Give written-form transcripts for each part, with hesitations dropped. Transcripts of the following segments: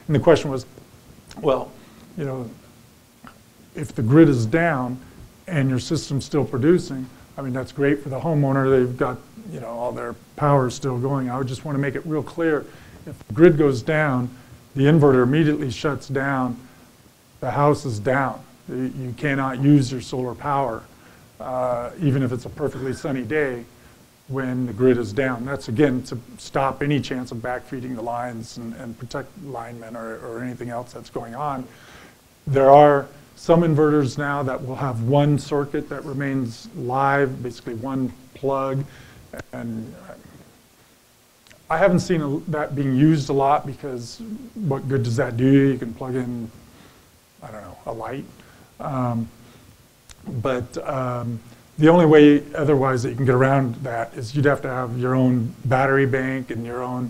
And the question was, well, you know, if the grid is down and your system's still producing, I mean, that's great for the homeowner. They've got, you know, all their power still going. I would just want to make it real clear. If the grid goes down, the inverter immediately shuts down. The house is down. You cannot use your solar power, even if it's a perfectly sunny day, when the grid is down. That's, again, to stop any chance of backfeeding the lines and protect linemen or anything else that's going on. There are some inverters now that will have one circuit that remains live, basically one plug. And I haven't seen that being used a lot, because what good does that do? You can plug in, I don't know, a light. The only way otherwise that you can get around that is you'd have to have your own battery bank and your own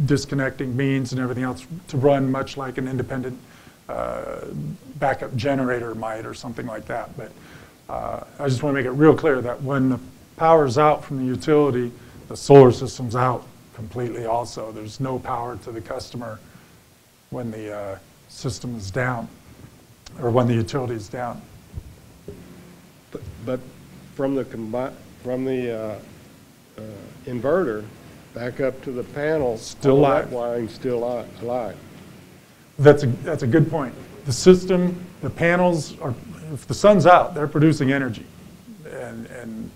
disconnecting means and everything else to run much like an independent backup generator might, or something like that. But I just want to make it real clear that when the power's out from the utility, the solar system's out completely also. There's no power to the customer when the system is down, or when the utility is down. But from the inverter back up to the panel, still live. That wiring's still alive. That's a good point. The system, the panels are, if the sun's out, they're producing energy, and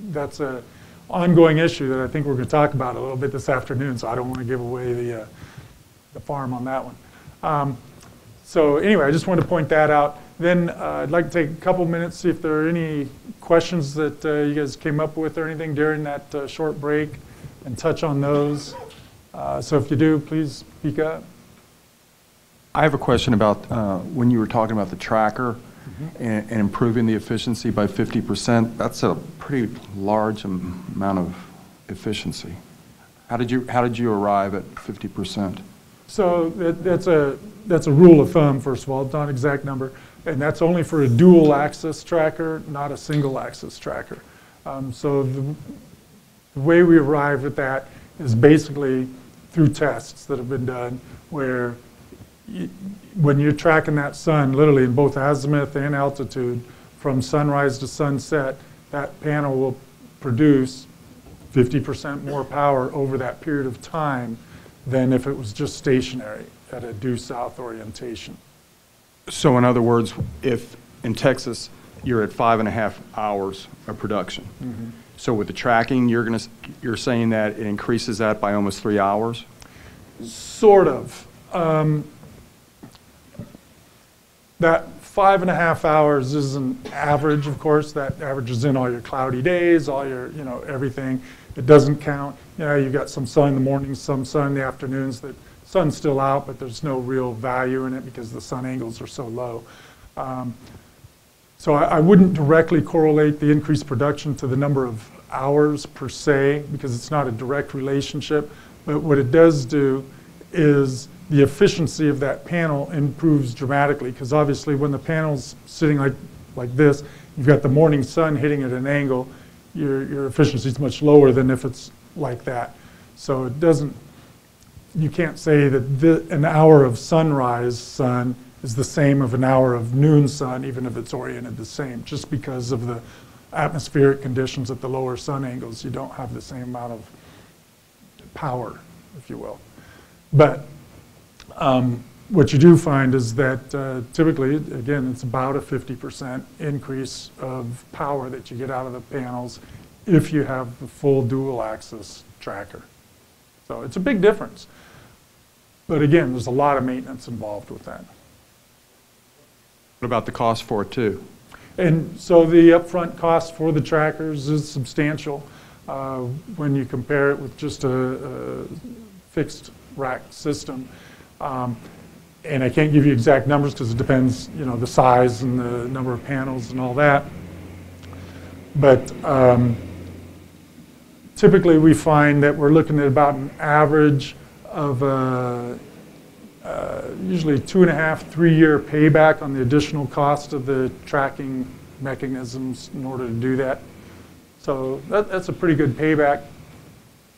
that's an ongoing issue that I think we're going to talk about a little bit this afternoon. So I don't want to give away the farm on that one. So anyway, I just wanted to point that out. Then I'd like to take a couple minutes, see if there are any questions that you guys came up with or anything during that short break, and touch on those. So if you do, please speak up. I have a question about when you were talking about the tracker and improving the efficiency by 50%. That's a pretty large amount of efficiency. How did you arrive at 50%? So that's a rule of thumb, first of all. It's not an exact number. And that's only for a dual axis tracker, not a single axis tracker. So the way we arrive at that is basically through tests that have been done, where when you're tracking that sun, literally in both azimuth and altitude, from sunrise to sunset, that panel will produce 50% more power over that period of time than if it was just stationary at a due south orientation. So in other words, if in Texas you're at 5.5 hours of production, so with the tracking, you're saying that it increases that by almost 3 hours? Sort of. That 5.5 hours is an average, of course. That averages in all your cloudy days, all your, you know, everything. It doesn't count. You know, you've got some sun in the mornings, some sun in the afternoons. The sun's still out, but there's no real value in it because the sun angles are so low. So I wouldn't directly correlate the increased production to the number of hours per se, because it's not a direct relationship. But what it does do is the efficiency of that panel improves dramatically, because obviously when the panel's sitting like this, you've got the morning sun hitting at an angle, your efficiency is much lower than if it's like that. So it doesn't, you can't say that an hour of sunrise sun is the same of an hour of noon sun, even if it's oriented the same, just because of the atmospheric conditions at the lower sun angles. You don't have the same amount of power, if you will. But what you do find is that typically, again, it's about a 50% increase of power that you get out of the panels if you have the full dual axis tracker. So it's a big difference. But again, there's a lot of maintenance involved with that. What about the cost for it too? And so the upfront cost for the trackers is substantial when you compare it with just a fixed rack system. And I can't give you exact numbers because it depends, you know, the size and the number of panels and all that. But typically we find that we're looking at about an average of usually 2.5, 3 year payback on the additional cost of the tracking mechanisms in order to do that. So that's a pretty good payback,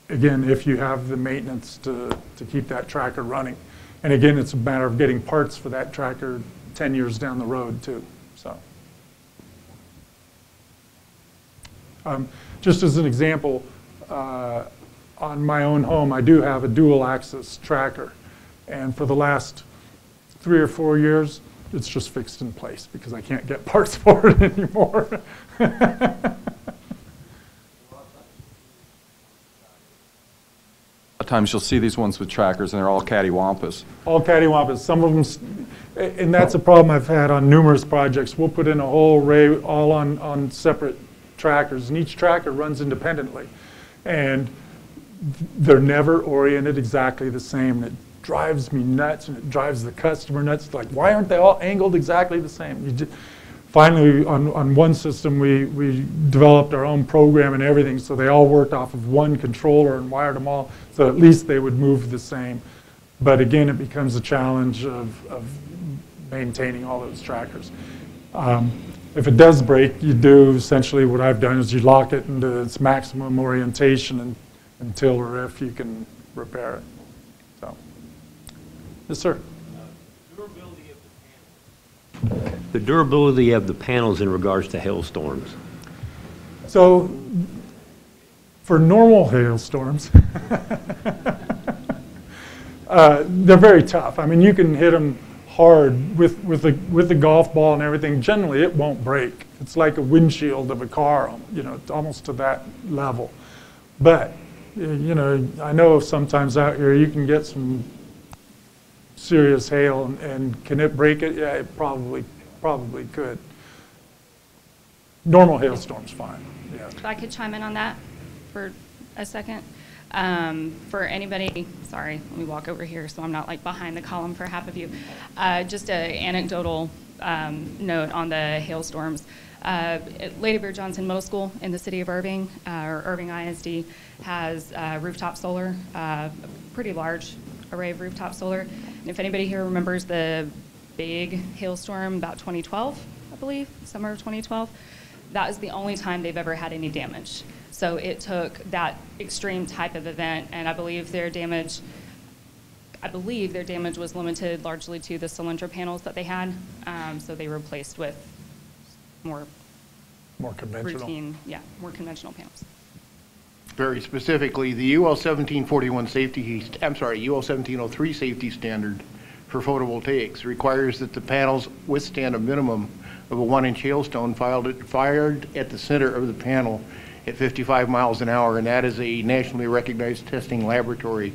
again, if you have the maintenance to keep that tracker running. And again, it's a matter of getting parts for that tracker 10 years down the road too, so. Just as an example, on my own home, I do have a dual axis tracker. And for the last 3 or 4 years, it's just fixed in place because I can't get parts for it anymore. Times you'll see these ones with trackers and they're all cattywampus. All cattywampus. Some of them, and that's a problem I've had on numerous projects. We'll put in a whole array all on separate trackers, and each tracker runs independently. And they're never oriented exactly the same. And it drives me nuts, and it drives the customer nuts. It's like, why aren't they all angled exactly the same? Finally, on one system, we developed our own program and everything, so they all worked off of one controller and wired them all, so at least they would move the same. But again, it becomes a challenge of maintaining all those trackers. If it does break, you do essentially what I've done is you lock it into its maximum orientation until or if you can repair it. So, yes, sir. The durability of the panels in regards to hailstorms. So, for normal hailstorms, they're very tough. I mean, you can hit them hard with the golf ball and everything. Generally, it won't break. It's like a windshield of a car, you know, almost to that level. But, you know, I know sometimes out here you can get some serious hail, and can it break it? Yeah, it probably could. Normal hailstorm's fine. Yeah. If I could chime in on that for a second. For anybody, sorry, let me walk over here so I'm not like behind the column for half of you. Just an anecdotal note on the hailstorms. Lady Bird Johnson Middle School in the city of Irving, or Irving ISD, has rooftop solar, a pretty large array of rooftop solar. And if anybody here remembers the big hailstorm about 2012, I believe, summer of 2012, that is the only time they've ever had any damage. So it took that extreme type of event, and I believe their damage was limited largely to the cylinder panels that they had. So they were replaced with more conventional. routine, more conventional panels. Very specifically, the UL 1741 UL 1703 safety standard for photovoltaics requires that the panels withstand a minimum of a 1-inch hailstone fired at the center of the panel at 55 miles an hour, and that is a nationally recognized testing laboratory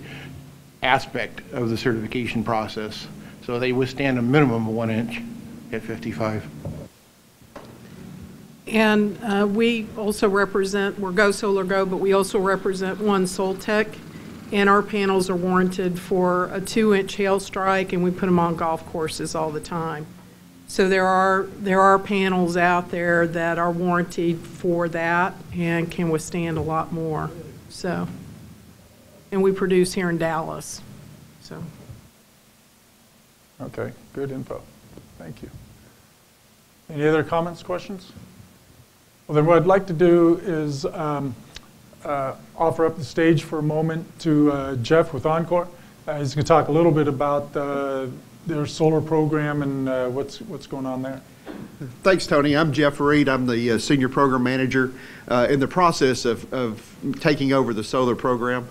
aspect of the certification process. So they withstand a minimum of 1 inch at 55. And we also represent, we're Go Solar Go, but we also represent One Soltech, and our panels are warranted for a 2-inch hail strike, and we put them on golf courses all the time. So there are panels out there that are warranted for that and can withstand a lot more. So, and we produce here in Dallas. So. Okay, good info. Thank you. Any other comments, questions? Well, then what I'd like to do is offer up the stage for a moment to Jeff with Encore. He's going to talk a little bit about their solar program and what's going on there. Thanks, Tony. I'm Jeff Reed. I'm the Senior Program Manager in the process of taking over the solar program.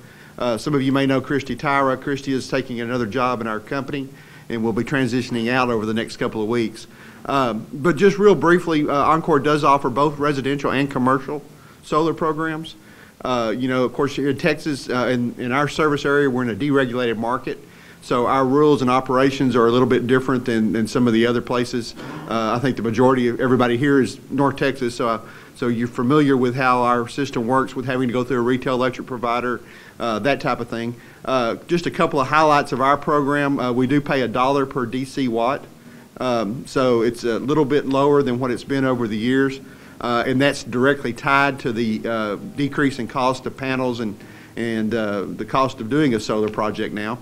Some of you may know Christy Tyra. Christy is taking another job in our company and will be transitioning out over the next couple of weeks. But just real briefly, Encore does offer both residential and commercial solar programs. You know, of course, here in Texas, in our service area, we're in a deregulated market. So our rules and operations are a little bit different than some of the other places. I think the majority of everybody here is North Texas, so you're familiar with how our system works with having to go through a retail electric provider, that type of thing. Just a couple of highlights of our program. We do pay $1 per DC watt, so it's a little bit lower than what it's been over the years, and that's directly tied to the decrease in cost of panels and the cost of doing a solar project now.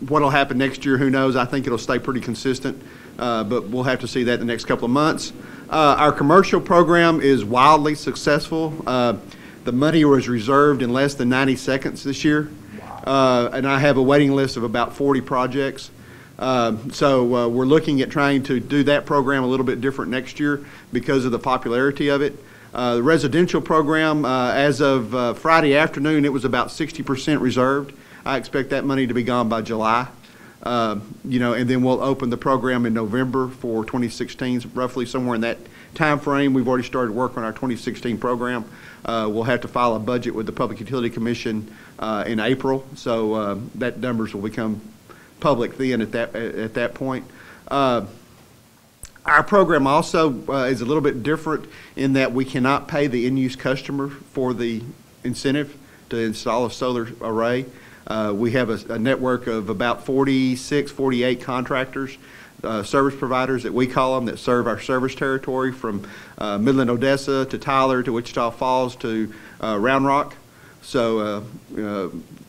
What'll happen next year, who knows? I think it'll stay pretty consistent, but we'll have to see that in the next couple of months. Our commercial program is wildly successful. The money was reserved in less than 90 seconds this year. and I have a waiting list of about 40 projects. So we're looking at trying to do that program a little bit different next year because of the popularity of it. The residential program, as of Friday afternoon, it was about 60% reserved. I expect that money to be gone by July. You know, and then we'll open the program in November for 2016, roughly somewhere in that time frame. We've already started work on our 2016 program. We'll have to file a budget with the Public Utility Commission in April, so that numbers will become public then at that point. Our program also is a little bit different in that we cannot pay the end-use customer for the incentive to install a solar array. We have a network of about 46, 48 contractors, service providers that we call them, that serve our service territory from Midland, Odessa to Tyler to Wichita Falls to Round Rock. So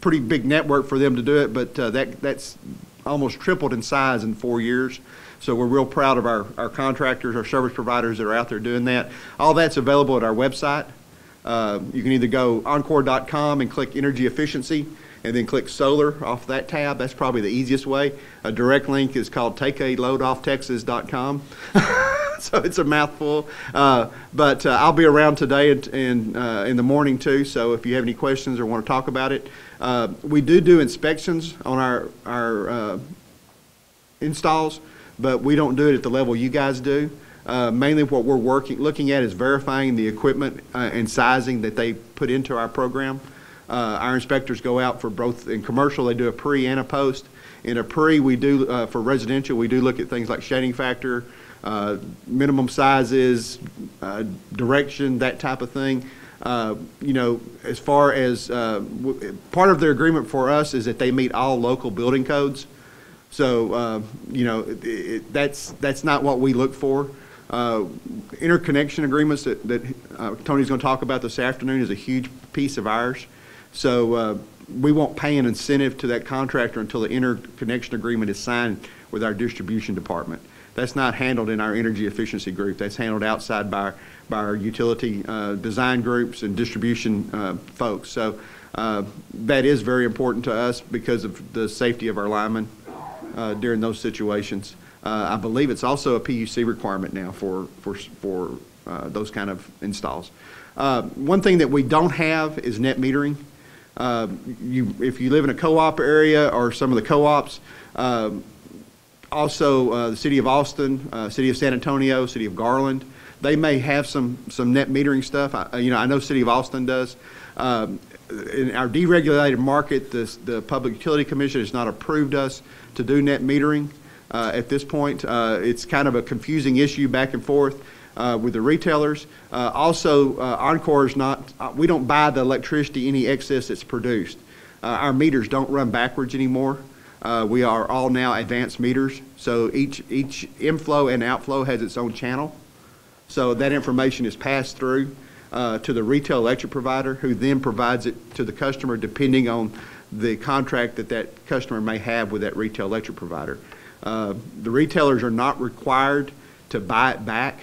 pretty big network for them to do it, but that's almost tripled in size in 4 years. So we're real proud of our contractors, our service providers that are out there doing that. All that's available at our website. You can either go encore.com and click energy efficiency and then click solar off that tab. That's probably the easiest way. A direct link is called takealoadofftexas.com. So it's a mouthful. But I'll be around today and in the morning too. So if you have any questions or want to talk about it, we do inspections on our installs, but we don't do it at the level you guys do. Mainly what we're looking at is verifying the equipment and sizing that they put into our program. Our inspectors go out for both in commercial, they do a pre and a post. In a pre, we do, for residential, we do look at things like shading factor, minimum sizes, direction, that type of thing. You know, as far as part of their agreement for us is that they meet all local building codes. So, you know, that's not what we look for. Interconnection agreements that Tony's going to talk about this afternoon is a huge piece of ours. So we won't pay an incentive to that contractor until the interconnection agreement is signed with our distribution department. That's not handled in our energy efficiency group. That's handled outside by our utility design groups and distribution folks. So that is very important to us because of the safety of our linemen during those situations. I believe it's also a PUC requirement now for those kind of installs. One thing that we don't have is net metering. If you live in a co-op area or some of the co-ops, also the City of Austin, City of San Antonio, City of Garland, they may have some net metering stuff. I know City of Austin does. In our deregulated market, the Public Utility Commission has not approved us to do net metering at this point. It's kind of a confusing issue back and forth with the retailers. Also, Encore is not, we don't buy the electricity, any excess that's produced. Our meters don't run backwards anymore. We are all now advanced meters, so each inflow and outflow has its own channel. So that information is passed through to the retail electric provider, who then provides it to the customer depending on the contract that customer may have with that retail electric provider. The retailers are not required to buy it back.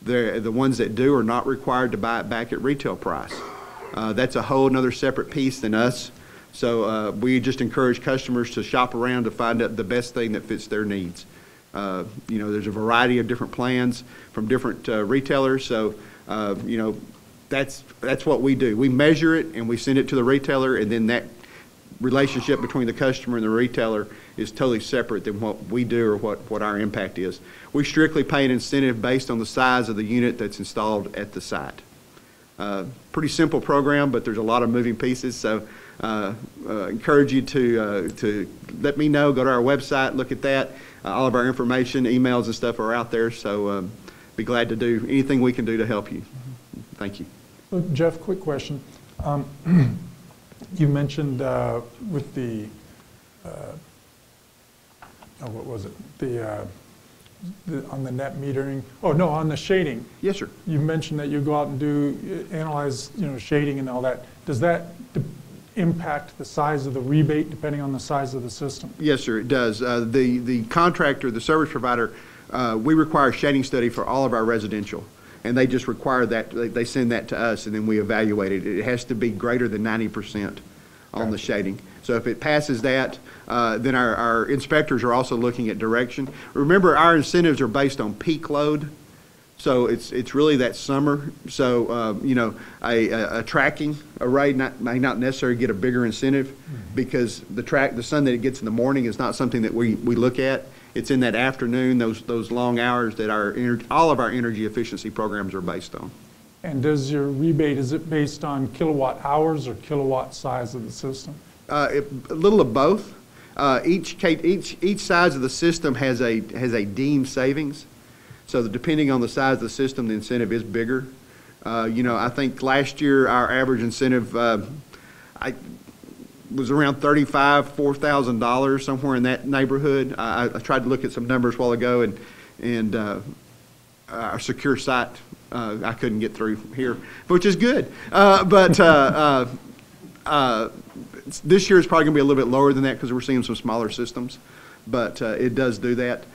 The ones that do are not required to buy it back at retail price. That's a whole another separate piece than us. So we just encourage customers to shop around to find out the best thing that fits their needs. There's a variety of different plans from different retailers. So, that's what we do. We measure it and we send it to the retailer, and then that relationship between the customer and the retailer is totally separate than what we do or what our impact is. We strictly pay an incentive based on the size of the unit that's installed at the site. Pretty simple program, but there's a lot of moving pieces. So encourage you to let me know. Go to our website, look at that. All of our information, emails and stuff are out there. So be glad to do anything we can do to help you. Thank you. So Jeff, quick question. You mentioned with the, what was it? On the net metering. Oh, no, on the shading. Yes, sir. You mentioned that you go out and analyze, shading and all that. Does that impact the size of the rebate depending on the size of the system? Yes, sir, it does. The contractor, the service provider, we require a shading study for all of our residential. And they just require that, they send that to us and then we evaluate it. It has to be greater than 90% on the shading. So if it passes that, then our inspectors are also looking at direction. Remember, our incentives are based on peak load. So it's really that summer. So, you know, a tracking array may not necessarily get a bigger incentive because the sun that it gets in the morning is not something that we look at. It's in that afternoon, those long hours that all of our energy efficiency programs are based on. And does your rebate, is it based on kilowatt hours or kilowatt size of the system? A little of both. Each size of the system has a deemed savings. So depending on the size of the system, the incentive is bigger. You know, I think last year our average incentive was around $4,000, somewhere in that neighborhood. I tried to look at some numbers a while ago, and our secure site I couldn't get through here, which is good. This year is probably going to be a little bit lower than that because we're seeing some smaller systems, but it does do that.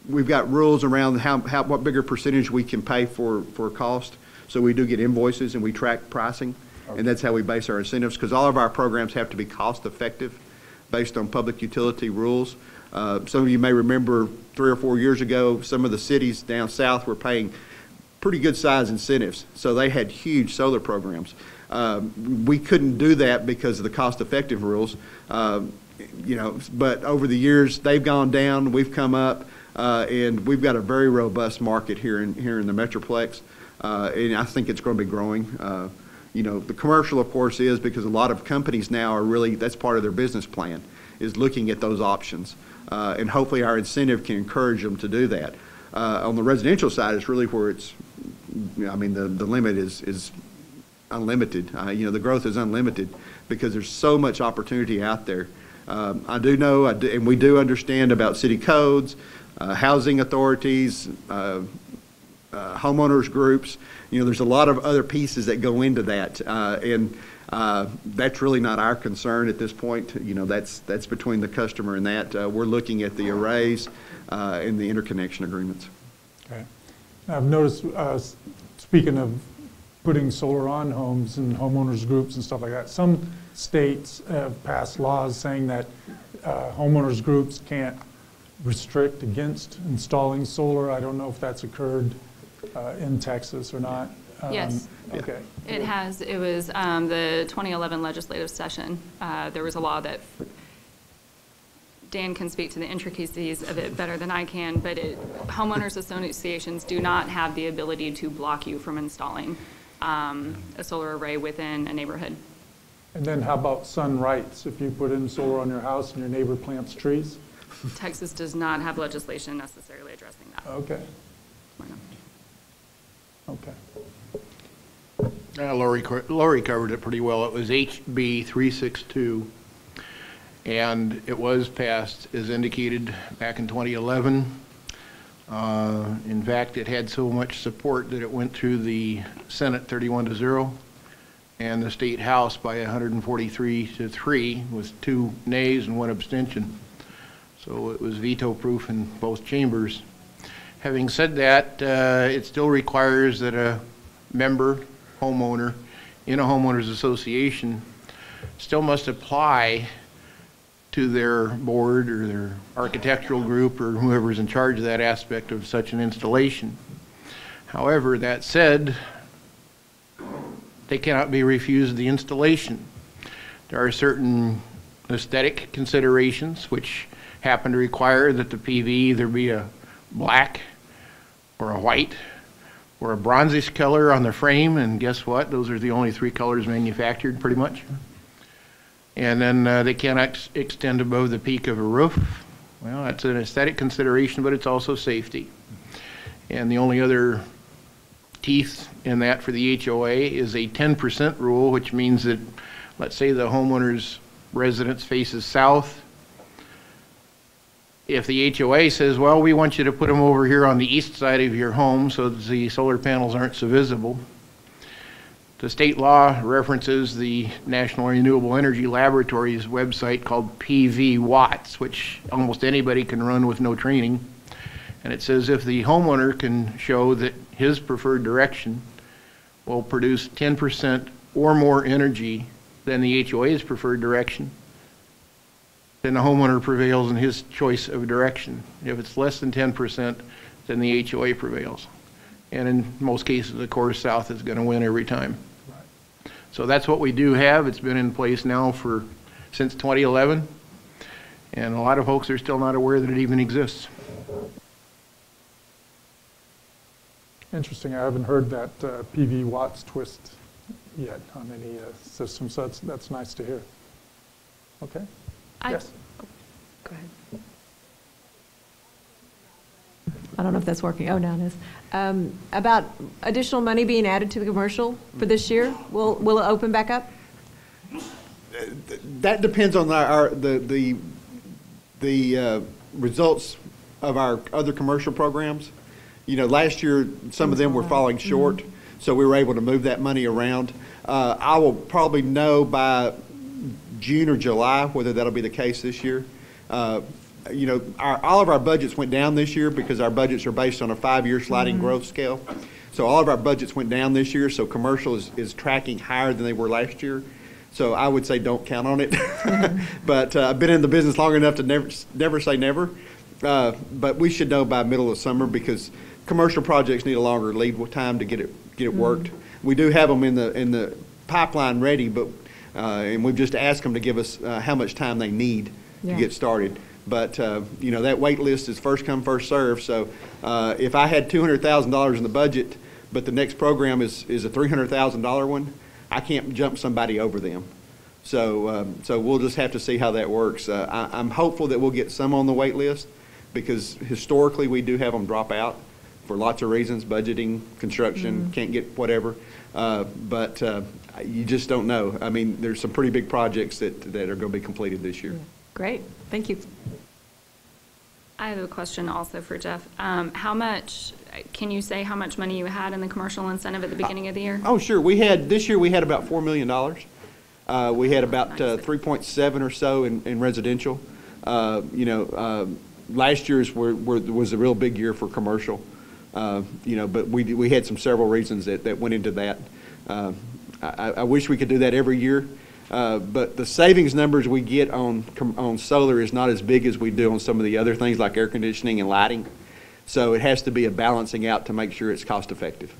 We've got rules around what bigger percentage we can pay for cost. So we do get invoices and we track pricing, and that's how we base our incentives because all of our programs have to be cost effective based on public utility rules. Some of you may remember 3 or 4 years ago, some of the cities down south were paying pretty good size incentives. So they had huge solar programs. We couldn't do that because of the cost effective rules. You know, but over the years they've gone down, we've come up. And we've got a very robust market here in the Metroplex, and I think it's going to be growing. You know, the commercial, of course, is because a lot of companies now are really, that's part of their business plan, is looking at those options. And hopefully our incentive can encourage them to do that. On the residential side, it's really where it's, I mean, the limit is unlimited. You know, the growth is unlimited because there's so much opportunity out there. I do know, and we do understand about city codes, housing authorities, homeowners groups. You know, there's a lot of other pieces that go into that, and that's really not our concern at this point. You know, that's between the customer and that. We're looking at the arrays and the interconnection agreements. Okay. I've noticed, speaking of putting solar on homes and homeowners groups and stuff like that, some states have passed laws saying that homeowners groups can't restrict against installing solar. I don't know if that's occurred in Texas or not. Yes. Okay. It has. It was the 2011 legislative session. There was a law that Dan can speak to the intricacies of it better than I can, but homeowners associations do not have the ability to block you from installing a solar array within a neighborhood. And then how about sun rights? If you put in solar on your house and your neighbor plants trees? Texas does not have legislation necessarily addressing that. Okay. Okay. Lori covered it pretty well. It was HB 362, and it was passed as indicated back in 2011. In fact, it had so much support that it went through the Senate 31-0 and the State House by 143-3 with 2 nays and 1 abstention. So it was veto-proof in both chambers. Having said that, it still requires that a member, homeowner, in a homeowners association still must apply to their board or their architectural group or whoever's in charge of that aspect of such an installation. However, that said, they cannot be refused the installation. There are certain aesthetic considerations which happen to require that the PV either be a black or a white or a bronzish color on the frame, and guess what? Those are the only 3 colors manufactured pretty much. And then they cannot extend above the peak of a roof. Well, that's an aesthetic consideration, but it's also safety. And the only other teeth in that for the HOA is a 10% rule, which means that, let's say the homeowner's residence faces south. If the HOA says, well, we want you to put them over here on the east side of your home so that the solar panels aren't so visible, the state law references the National Renewable Energy Laboratory's website called PV Watts, which almost anybody can run with no training. And it says if the homeowner can show that his preferred direction will produce 10% or more energy then the HOA's preferred direction. Then the homeowner prevails in his choice of direction. If it's less than 10%, then the HOA prevails. And in most cases, of course, South is going to win every time. So that's what we do have. It's been in place now since 2011. And a lot of folks are still not aware that it even exists. Interesting. I haven't heard that PV watts twist yet on any system, so that's nice to hear. Okay. Yes. Go ahead. I don't know if that's working. Oh, now it is. About additional money being added to the commercial for this year. Will it open back up? That depends on the results of our other commercial programs. You know, last year, some of them were falling short, so we were able to move that money around. I will probably know by June or July whether that'll be the case this year. You know, all of our budgets went down this year because our budgets are based on a 5-year sliding growth scale. So all of our budgets went down this year, so commercial is tracking higher than they were last year. So I would say don't count on it. But I've been in the business long enough to never say never. But we should know by middle of summer because commercial projects need a longer lead time to get it worked. We do have them in the pipeline ready, but and we've just asked them to give us how much time they need to get started. But you know, that wait list is first come, first serve. So if I had $200,000 in the budget, but the next program is a $300,000 one, I can't jump somebody over them. So we'll just have to see how that works. I'm hopeful that we'll get some on the wait list because historically we do have them drop out for lots of reasons, budgeting, construction, can't get whatever. But you just don't know. I mean, there's some pretty big projects that are going to be completed this year. Great. Thank you. I have a question also for Jeff. How much, can you say how much money you had in the commercial incentive at the beginning of the year? Oh, sure. This year we had about $4 million. We had about 3.7 or so in residential. You know, last year's was a real big year for commercial. You know, but we had several reasons that went into that. I wish we could do that every year. But the savings numbers we get on solar is not as big as we do on some of the other things like air conditioning and lighting. So it has to be a balancing out to make sure it's cost effective.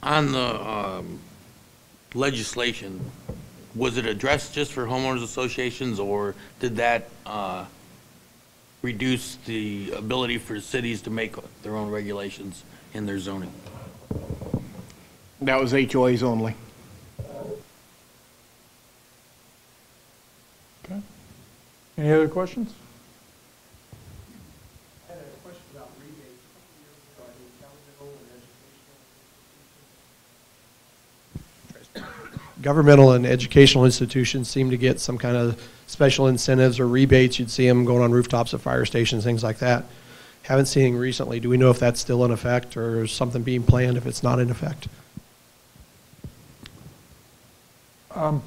On the legislation, was it addressed just for homeowners associations, or did that reduce the ability for cities to make their own regulations in their zoning? That was HOAs only. Okay. Any other questions? I had a question about rebates. A couple years ago, I think governmental and educational institutions seem to get some kind of special incentives or rebates. You'd see them going on rooftops at fire stations, things like that. Haven't seen anything recently. Do we know if that's still in effect or is something being planned if it's not in effect? I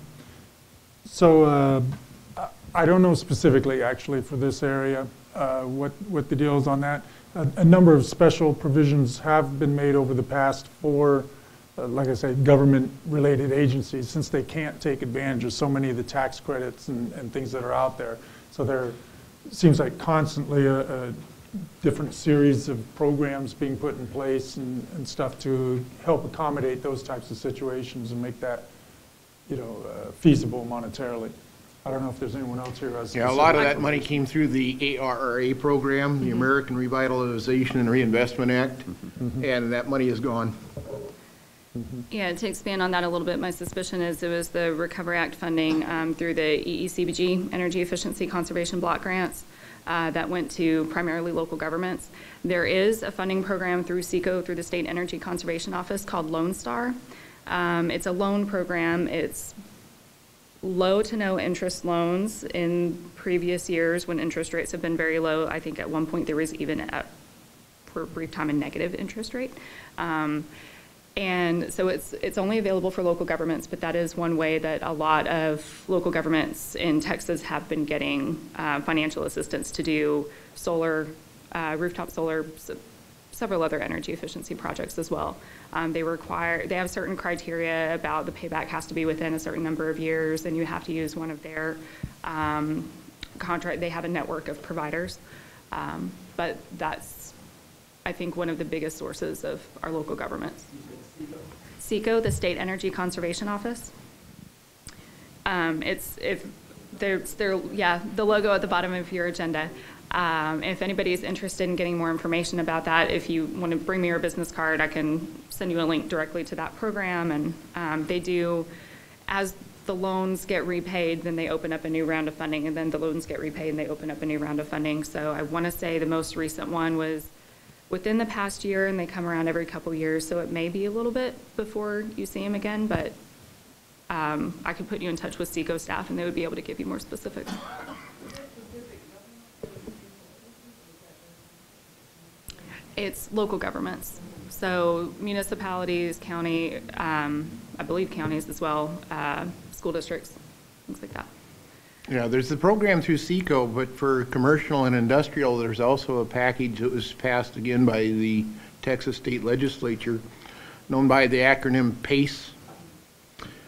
don't know specifically, actually, for this area, what the deal is on that. A number of special provisions have been made over the past for, like I say, government-related agencies, since they can't take advantage of so many of the tax credits and things that are out there. So there seems like constantly a different series of programs being put in place and stuff to help accommodate those types of situations and make that, you know, feasible monetarily. I don't know if there's anyone else here who has. Yeah, a lot of that money came through the ARRA program, the American Revitalization and Reinvestment Act, and that money is gone. Yeah, to expand on that a little bit, my suspicion is it was the Recovery Act funding through the EECBG, Energy Efficiency Conservation Block Grants, that went to primarily local governments. There is a funding program through SECO, through the State Energy Conservation Office, called Lone Star. It's a loan program. It's low to no interest loans. In previous years when interest rates have been very low, I think at one point there was even for a brief time a negative interest rate. And so it's only available for local governments, but that is one way that a lot of local governments in Texas have been getting financial assistance to do solar, rooftop solar, several other energy efficiency projects as well. They have certain criteria about the payback has to be within a certain number of years, and you have to use one of their contract. They have a network of providers, but that's, I think, one of the biggest sources of our local governments. NCTCOG, the State Energy Conservation Office. There's the logo at the bottom of your agenda. If anybody is interested in getting more information about that, if you want to bring me your business card, I can send you a link directly to that program. And they do, as the loans get repaid, then they open up a new round of funding, and then the loans get repaid and they open up a new round of funding. So I want to say the most recent one was within the past year, and they come around every couple years, so it may be a little bit before you see them again, but I could put you in touch with NCTCOG staff and they would be able to give you more specifics. It's local governments, so municipalities, county, I believe counties as well, school districts, things like that. Yeah, there's the program through NCTCOG, but for commercial and industrial, there's also a package that was passed again by the Texas State Legislature, known by the acronym PACE,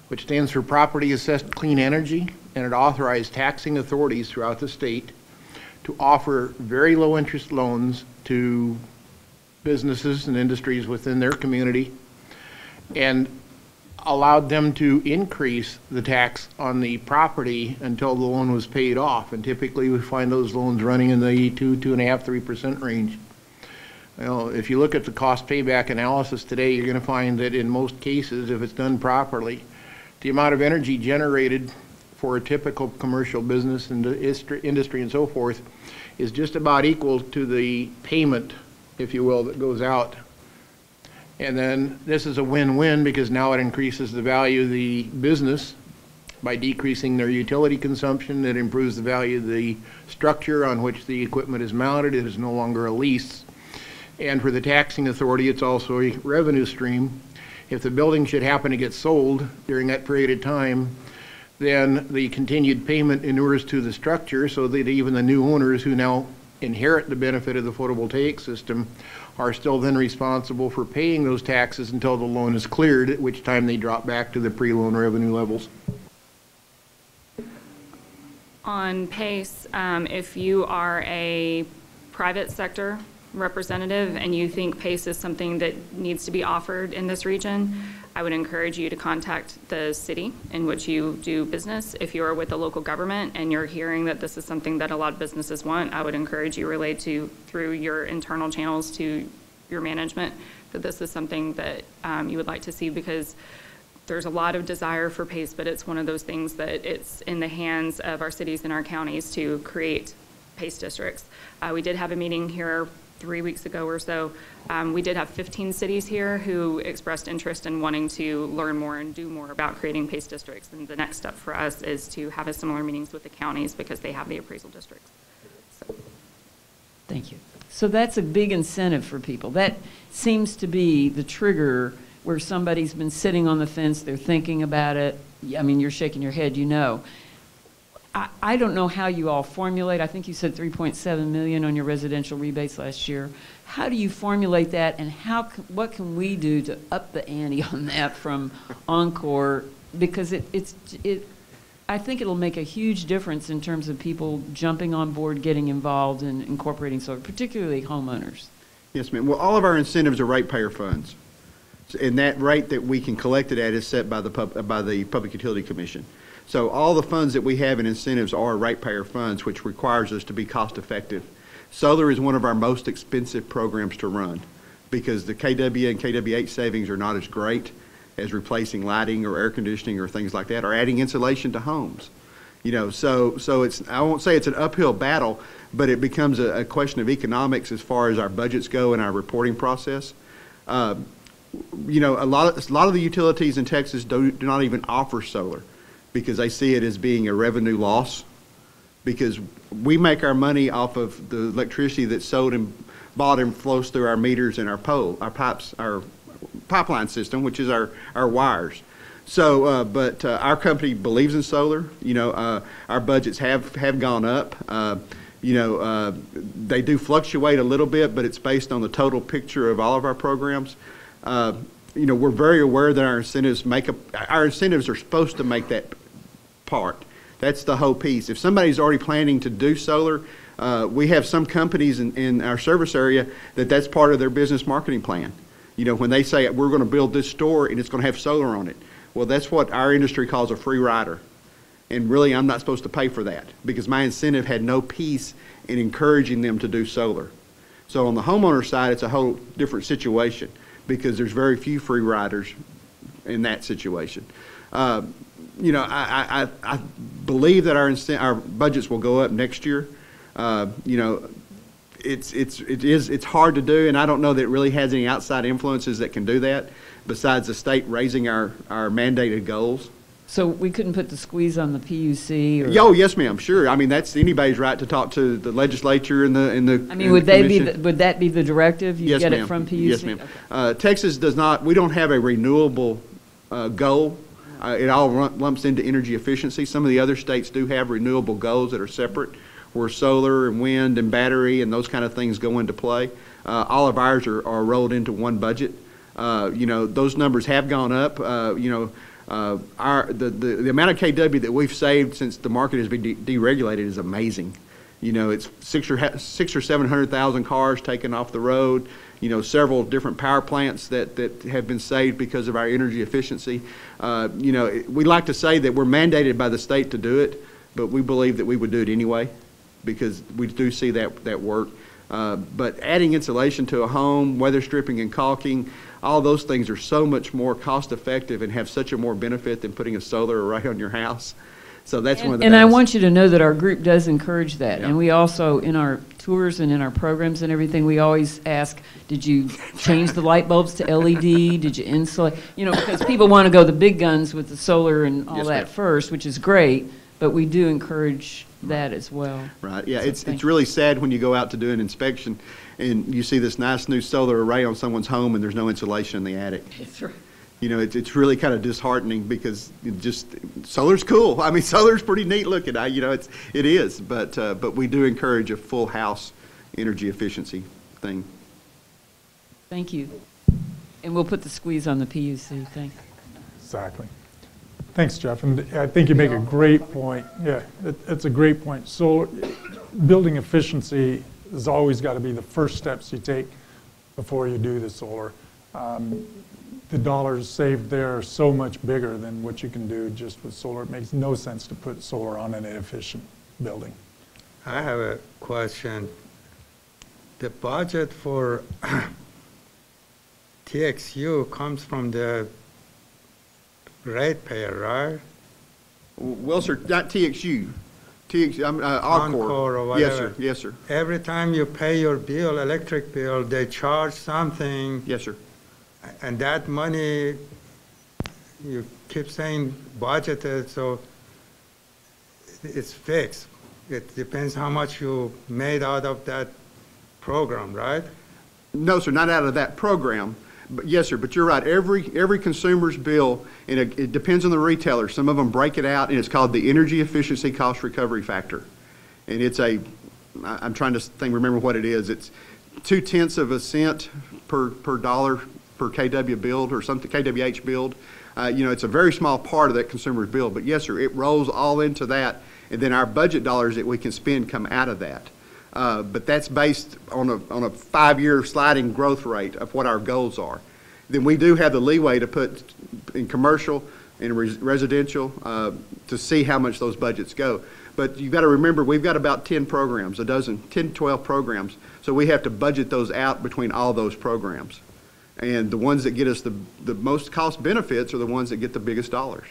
which stands for Property Assessed Clean Energy, and it authorized taxing authorities throughout the state to offer very low interest loans to businesses and industries within their community, and allowed them to increase the tax on the property until the loan was paid off. And typically we find those loans running in the 2.5%, 3% range. Well, if you look at the cost payback analysis today, you're going to find that in most cases, if it's done properly, the amount of energy generated for a typical commercial business and industry and so forth is just about equal to the payment, if you will, that goes out. And then this is a win-win because now it increases the value of the business by decreasing their utility consumption. It improves the value of the structure on which the equipment is mounted. It is no longer a lease. And for the taxing authority, it's also a revenue stream. If the building should happen to get sold during that period of time, then the continued payment inures to the structure, so that even the new owners who now inherit the benefit of the photovoltaic system are still then responsible for paying those taxes until the loan is cleared, at which time they drop back to the pre-loan revenue levels. On PACE, if you are a private sector representative and you think PACE is something that needs to be offered in this region, I would encourage you to contact the city in which you do business. If you are with the local government and you're hearing that this is something that a lot of businesses want, I would encourage you relay through your internal channels to your management that this is something that you would like to see, because there's a lot of desire for PACE, but it's one of those things that it's in the hands of our cities and our counties to create PACE districts. We did have a meeting here 3 weeks ago or so. We did have 15 cities here who expressed interest in wanting to learn more and do more about creating PACE districts. And the next step for us is to have a similar meetings with the counties because they have the appraisal districts. So. Thank you. So that's a big incentive for people. That seems to be the trigger where somebody's been sitting on the fence, they're thinking about it. I mean, you're shaking your head, you know. I don't know how you all formulate. I think you said $3.7 million on your residential rebates last year. How do you formulate that, and what can we do to up the ante on that from Encore? Because I think it'll make a huge difference in terms of people jumping on board, getting involved, and incorporating solar, particularly homeowners. Yes, ma'am. Well, all of our incentives are ratepayer funds, and that rate that we can collect it at is set by the Public Utility Commission. So all the funds that we have in incentives are ratepayer funds, which requires us to be cost effective. Solar is one of our most expensive programs to run because the KW and KWH savings are not as great as replacing lighting or air conditioning or things like that, or adding insulation to homes. You know, so it's, I won't say it's an uphill battle, but it becomes a question of economics as far as our budgets go and our reporting process. You know, a lot of the utilities in Texas do not even offer solar, because they see it as being a revenue loss, because we make our money off of the electricity that's sold and bought and flows through our meters and our pipes, our pipeline system, which is our wires. So, but our company believes in solar. You know, our budgets have gone up. You know, they do fluctuate a little bit, but it's based on the total picture of all of our programs. you know, we're very aware that our incentives are supposed to make that part. That's the whole piece. If somebody's already planning to do solar, we have some companies in our service area that's part of their business marketing plan. You know, when they say we're going to build this store and it's going to have solar on it, well, that's what our industry calls a free rider. And really, I'm not supposed to pay for that because my incentive had no piece in encouraging them to do solar. So on the homeowner side, it's a whole different situation because there's very few free riders in that situation. You know, I believe that our budgets will go up next year. You know, it's hard to do, and I don't know that it really has any outside influences that can do that besides the state raising our mandated goals. So we couldn't put the squeeze on the PUC? Or? Oh, yes, ma'am, sure. I mean, that's anybody's right to talk to the legislature and the I mean, would that be the directive? You yes, get ma'am. it from PUC? Yes, ma'am. Okay. Texas does not, we don't have a renewable goal. It all lumps into energy efficiency. Some of the other states do have renewable goals that are separate, where solar and wind and battery and those kind of things go into play. All of ours are rolled into one budget. You know, those numbers have gone up. You know, the amount of KW that we've saved since the market has been deregulated is amazing. You know, it's 600,000 or 700,000 cars taken off the road. You know, several different power plants that have been saved because of our energy efficiency. You know, we like to say that we're mandated by the state to do it, but we believe that we would do it anyway because we do see that work. But adding insulation to a home, weather stripping and caulking, all those things are so much more cost effective and have such a more benefit than putting a solar array on your house. So that's one of the And best. I want you to know that our group does encourage that. Yeah. And we also, in our tours and in our programs and everything, we always ask, did you change the light bulbs to LED? Did you insulate? You know, because people want to go the big guns with the solar and all Yes, that ma'am. first, which is great, but we do encourage that as well. Right, yeah, So it's really sad when you go out to do an inspection and you see this nice new solar array on someone's home and there's no insulation in the attic. That's right. You know, it's really kind of disheartening because solar's cool. I mean, solar's pretty neat looking. You know, it is, but we do encourage a full house energy efficiency thing. Thank you. And we'll put the squeeze on the PUC. Thanks. Exactly. Thanks, Jeff. And I think you make a great point. Yeah, it's a great point. So building efficiency has always got to be the first steps you take before you do the solar. The dollars saved there are so much bigger than what you can do just with solar. It makes no sense to put solar on an inefficient building. I have a question. The budget for TXU comes from the ratepayer, right? Well, sir, not TXU. Encore. or whatever. Yes, sir. Yes, sir. Every time you pay your bill, electric bill, they charge something. Yes, sir. And that money, you keep saying budgeted, so it's fixed. It depends how much you made out of that program, right? No, sir, not out of that program. But yes, sir, but you're right. Every consumer's bill, and it depends on the retailer. Some of them break it out, and it's called the Energy Efficiency Cost Recovery Factor. And it's I'm trying to remember what it is. It's 0.2 of a cent per dollar per KW billed or something, KWH billed. You know, it's a very small part of that consumer's bill. But yes, sir, it rolls all into that, and then our budget dollars that we can spend come out of that. But that's based on a 5-year sliding growth rate of what our goals are. Then we do have the leeway to put in commercial and residential to see how much those budgets go. But you've got to remember, we've got about 10 programs, 10, 12 programs. So we have to budget those out between all those programs. And the ones that get us the most cost benefits are the ones that get the biggest dollars.